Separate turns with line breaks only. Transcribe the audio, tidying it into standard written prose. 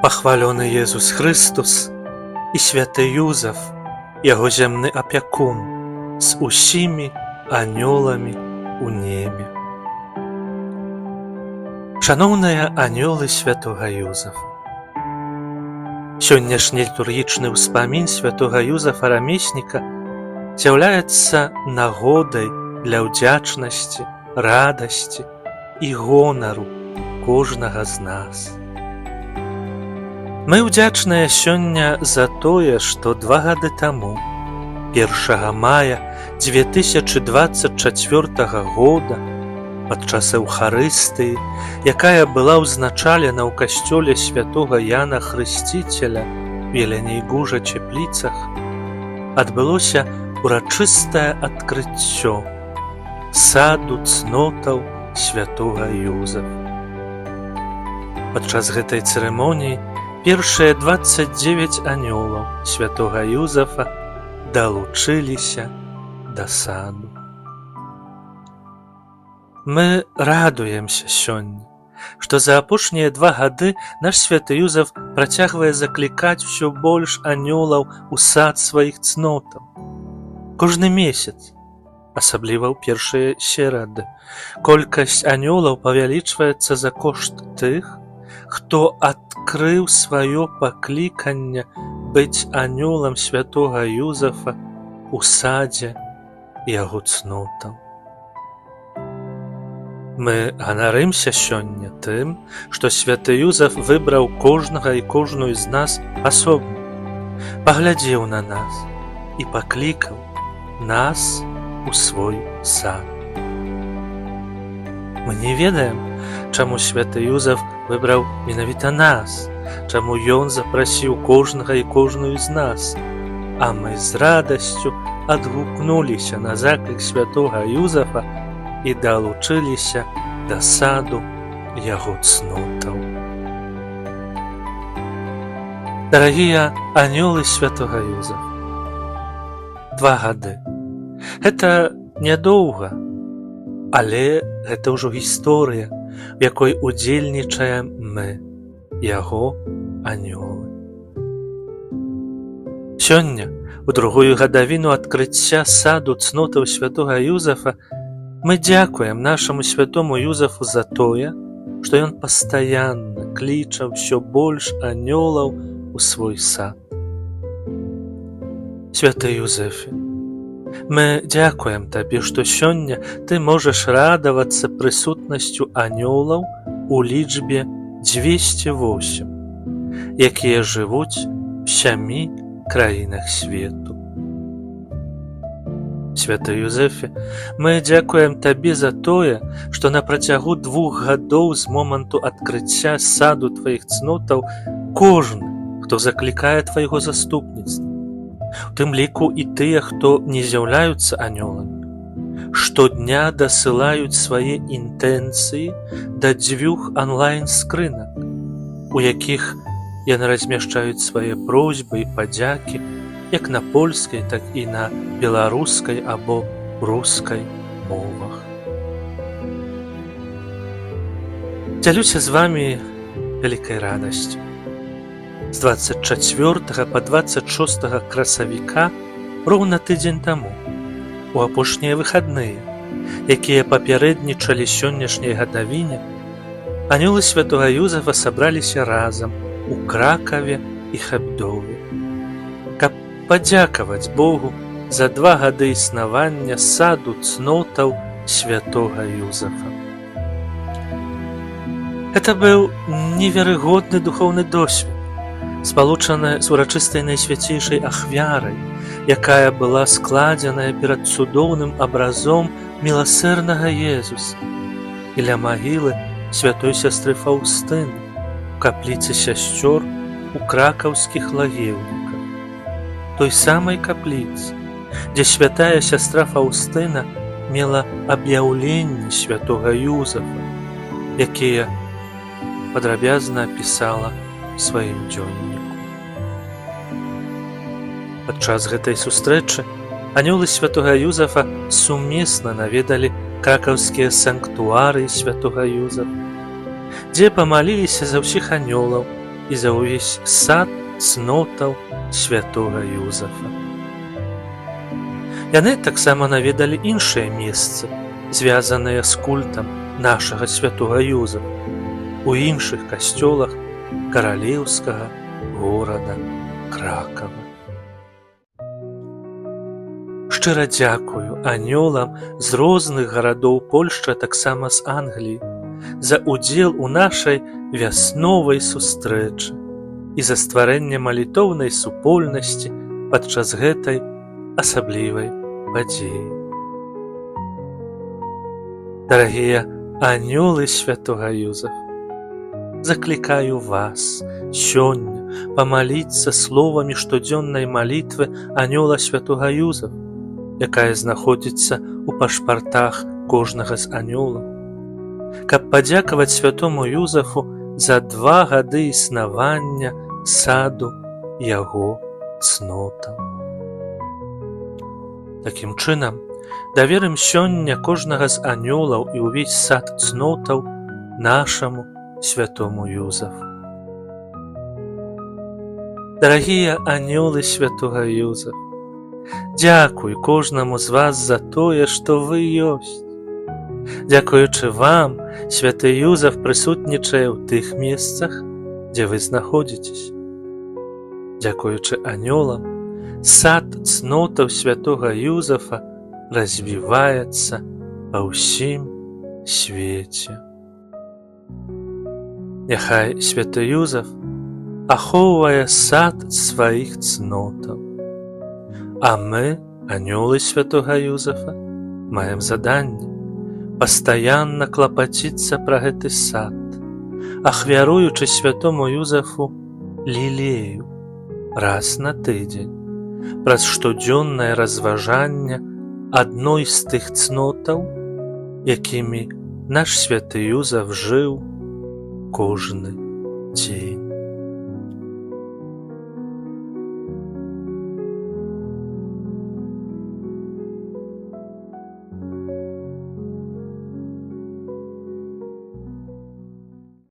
Пахвалёны Езус Хрыстус і святы Юзаф, яго зямны апякун, з усімі анёламі у небе. Шаноўныя анёлы святога Юзафа, сённяшні літургічны ўспамін святога Юзафа рамесніка з'яўляецца нагодай для ўдзячнасці, радасці і гонару кожнага з нас. Мы ўдзячныя сёння за тое, што 2 гады таму, 1 мая 2024 года, падчас Эўхарыстыі, якая была ўзначалена ў касцёле святога Яна Хрысціцеля у Яленей-Гужа-Цепліцах, адбылося урачыстае адкрыццё саду цнотаў святога Юзафа. Падчас гэтай цырымоніі першыя 29 анёлаў святога Юзафа далучыліся да саду. Мы радуемся сёння, што за апошнія 2 гады наш святы Юзаф працягвае заклікаць усё больш анёлаў у сад сваіх цнотаў. Кожны месяц, асабліва ў першыя серады, колькасць анёлаў павялічваецца за кошт тых, хто адкрыў сваё пакліканне быць анёлам святога Юзафа у садзе яго цнотаў. Мы ганарымся сёння тым, што святы Юзаф выбраў кожнага і кожную з нас асобна, паглядзеў на нас і паклікаў нас у свой сад. Мы не ведаем, чаму святы Юзаф выбраў менавіта нас, чаму ён запрасіў кожнага і кожную з нас, а мы з радасцю адгукнуліся на заклік святога Юзафа і далучыліся да саду яго цнотаў. Дарагія анёлы святога Юзафа, 2 гады. Гэта нядоўга, але гэта ўжо гісторыя, у якой удзельнічаем мы, яго анёлы. Сёння, у 2-ю гадавіну адкрыцця саду цнотаў святога Юзафа, мы дзякуем нашаму святому Юзафу за тое, што ён пастаянна кліча ўсё больш анёлаў у свой сад. Святы Юзафе, мы дзякуем табе, што сёння ты можаш радавацца прысутнасцю анёлаў у лічбе 208, якія жывуць у 7 краінах свету. Святы Юзафе, мы дзякуем табе за тое, што на працягу 2 гадоў з моманту адкрыцця саду тваіх цнотаў кожны, хто заклікае твайго заступніцтва, у тым ліку і тыя, хто не з'яўляюцца анёламі, штодня дасылаюць свае інтэнцыі да 2 онлайн-скрынак, у якіх яны размяшчаюць свае просьбы і падзякі як на польскай, так і на беларускай або рускай мовах. Дзялюся з вамі вялікай радасцю. З 24 па 26 красавіка, роўна тыдзень таму, у апошнія выхадныя, якія папярэднічалі сённяшняй гадавіне, анёлы святога Юзафа сабраліся разам у Кракаве і Хабдове, каб падзякаваць Богу за 2 гады існавання саду цнотаў святога Юзафа. Гэта быў неверагодны духоўны досвед, спалучаны з урачыстай найсвяцейшай ахвярай, якая была складзеная перад цудоўным абразом міласэрнага Езуса і ля магілы святой сястры Фаўстыны у капліцы сясцёр у кракаўскіх лагеўніках, той самай капліцы, дзе святая сястра Фаўстына мела аб'яўленні святога Юзафа, якія падрабязна апісала у сваім дзённіку. Падчас гэтай сустрэчы анёлы святога Юзафа сумесна наведалі кракаўскія санктуарыі святога Юзафа, дзе памаліліся за ўсіх анёлаў і за ўвесь сад цнотаў святога Юзафа. Яны таксама наведалі іншыя месцы, звязаныя з культам нашага святога Юзафа, у іншых касцёлах каралеўскага горада Кракава. Шчыра дзякую анёлам з розных гарадоў Польшчы, таксама з Англіі, за удзел у нашай вясновай сустрэчы і за стварэнне малітоўнай супольнасці падчас гэтай асаблівай падзеі. Дарагія анёлы святога Юзафа, заклікаю вас сёння памаліцца словамі штодзённай малітвы анёла святога Юзафа, якая знаходзіцца ў пашпартах кожнага з анёлаў, каб падзякаваць святому Юзафу за 2 гады існавання саду яго цнотаў. Такім чынам, даверым сёння кожнага з анёлаў і ўвесь сад цнотаў нашаму святому Юзафу. Дарагія анёлы святога Юзафа, дзякуй кожнаму з вас за тое, што вы ёсць. Дзякуючы вам, святы Юзаф прысутнічае ў тых месцах, дзе вы знаходзіцеся. Дзякуючы анёлам, сад цнотаў святога Юзафа развіваецца па ўсім свеце. Няхай святы Юзаф ахоўвае сад сваіх цнотаў, а мы, анёлы святога Юзафа, маем заданне пастаянна клапаціцца пра гэты сад, ахвяруючы святому Юзафу лілею раз на тыдзень праз штодзённае разважанне адной з тых цнотаў, якімі наш святы Юзаф жыў кожны дзень.